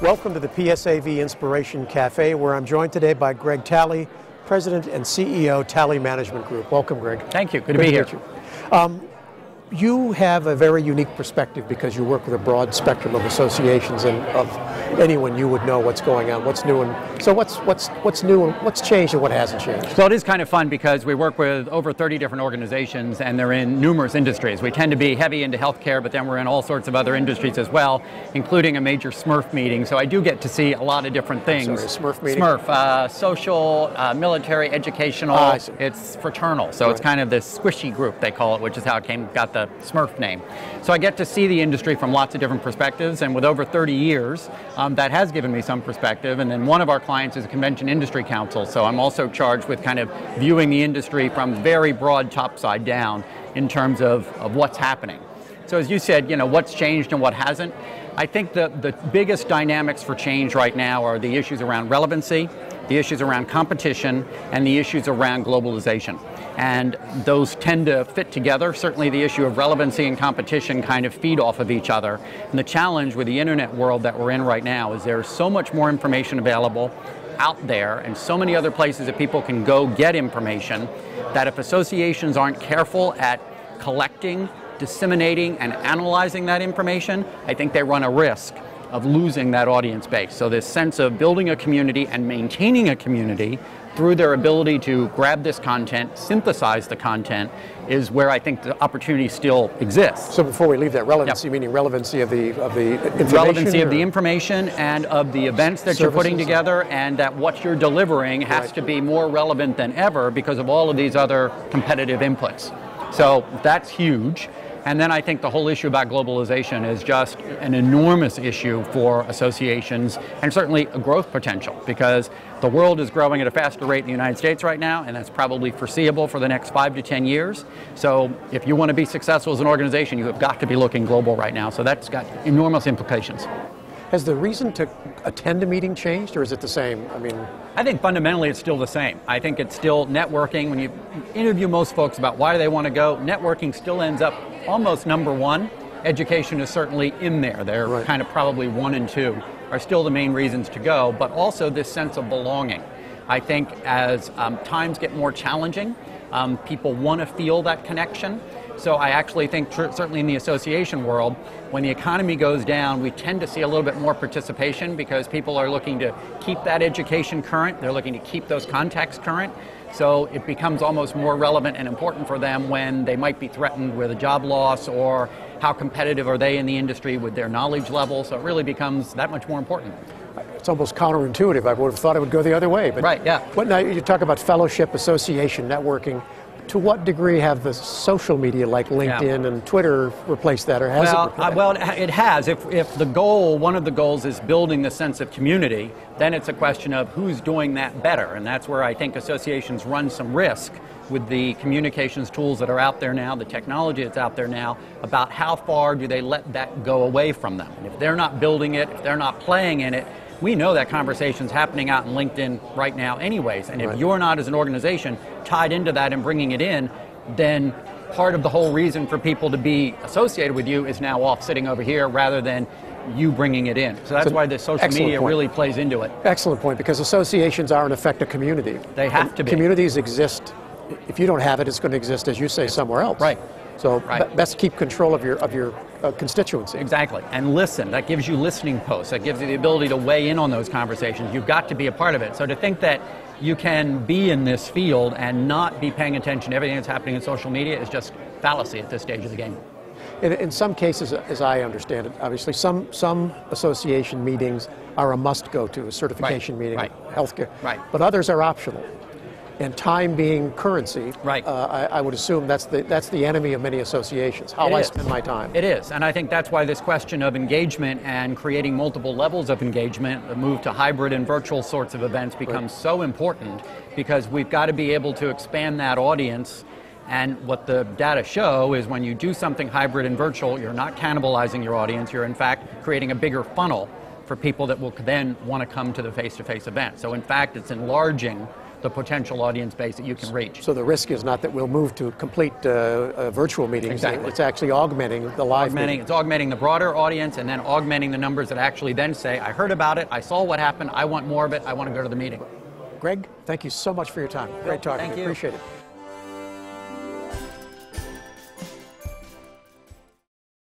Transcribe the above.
Welcome to the PSAV Inspiration Cafe, where I'm joined today by Gregg Talley, President and CEO, Talley Management Group. Welcome, Gregg. Thank you. Good to be here. You have a very unique perspective because you work with a broad spectrum of associations, and of anyone you would know what's going on, what's new, and so what's new and what's changed and what hasn't changed. Well, it is kind of fun because we work with over 30 different organizations, and they're in numerous industries. We tend to be heavy into healthcare, but then we're in all sorts of other industries as well, including a major Smurf meeting. So I do get to see a lot of different things. Sorry, Smurf meeting? Smurf, social, military, educational. It's fraternal, so it's kind of this squishy group, they call it, which is how it got the Smurf name. So I get to see the industry from lots of different perspectives, and with over 30 years, that has given me some perspective. And then one of our clients is a convention industry council, so I'm also charged with kind of viewing the industry from very broad top side down in terms of what's happening. So as you said, you know, what's changed and what hasn't. I think the biggest dynamics for change right now are the issues around relevancy, the issues around competition, and the issues around globalization. And those tend to fit together. Certainly the issue of relevancy and competition kind of feed off of each other. And the challenge with the internet world that we're in right now is there's so much more information available out there and so many other places that people can go get information that if associations aren't careful at collecting, disseminating, and analyzing that information, I think they run a risk of losing that audience base. So this sense of building a community and maintaining a community through their ability to grab this content, synthesize the content, is where I think the opportunity still exists. So before we leave that, relevancy, meaning relevancy of the information? Relevancy of the information and of the events that you're putting together, and that what you're delivering has to be more relevant than ever because of all of these other competitive inputs. So that's huge. And then I think the whole issue about globalization is just an enormous issue for associations, and certainly a growth potential, because the world is growing at a faster rate in the United States right now, and that's probably foreseeable for the next 5 to 10 years. So if you want to be successful as an organization, you have got to be looking global right now. So that's got enormous implications. Has the reason to attend a meeting changed, or is it the same? I think fundamentally it's still the same. I think it's still networking. When you interview most folks about why do they want to go, networking still ends up almost number one. Education is certainly in there. They're kind of probably 1 and 2 are still the main reasons to go, but also this sense of belonging. I think as times get more challenging, people want to feel that connection. So I actually think certainly in the association world, when the economy goes down, we tend to see a little bit more participation because people are looking to keep that education current. They're looking to keep those contacts current. So it becomes almost more relevant and important for them when they might be threatened with a job loss, or how competitive are they in the industry with their knowledge level. So it really becomes that much more important. It's almost counterintuitive. I would have thought it would go the other way. But right, yeah. But now you talk about fellowship, association, networking. To what degree have the social media like LinkedIn and Twitter replaced that, or has it replaced that? Well, it has. If the goal, one of the goals is building the sense of community, then it's a question of who's doing that better. And that's where I think associations run some risk with the communications tools that are out there now, the technology that's out there now, about how far do they let that go away from them. And if they're not building it, if they're not playing in it, we know that conversation's happening out in LinkedIn right now anyways, and if you're not as an organization tied into that and bringing it in, then part of the whole reason for people to be associated with you is now off sitting over here rather than you bringing it in. So that's why the social media really plays into it. Excellent point, because associations are in effect a community. They have to be. Communities exist. If you don't have it, it's going to exist, as you say, somewhere else. Right. So best keep control of your constituency. Exactly, and listen. That gives you listening posts. That gives you the ability to weigh in on those conversations. You've got to be a part of it. So to think that you can be in this field and not be paying attention to everything that's happening in social media is just fallacy at this stage of the game. In some cases, as I understand it, obviously some association meetings are a must-go-to, a certification meeting, healthcare, but others are optional. And time being currency, I would assume that's the enemy of many associations. How I spend my time. It is, and I think that's why this question of engagement and creating multiple levels of engagement, the move to hybrid and virtual sorts of events becomes so important, because we've got to be able to expand that audience. And what the data show is when you do something hybrid and virtual, you're not cannibalizing your audience. You're in fact creating a bigger funnel for people that will then want to come to the face-to-face event. So in fact, it's enlarging the potential audience base that you can reach. So the risk is not that we'll move to complete virtual meetings. Exactly. It's actually augmenting the live meeting. It's augmenting the broader audience and then augmenting the numbers that actually then say, I heard about it, I saw what happened, I want more of it, I want to go to the meeting. Greg, thank you so much for your time. Great talking to you. Appreciate it.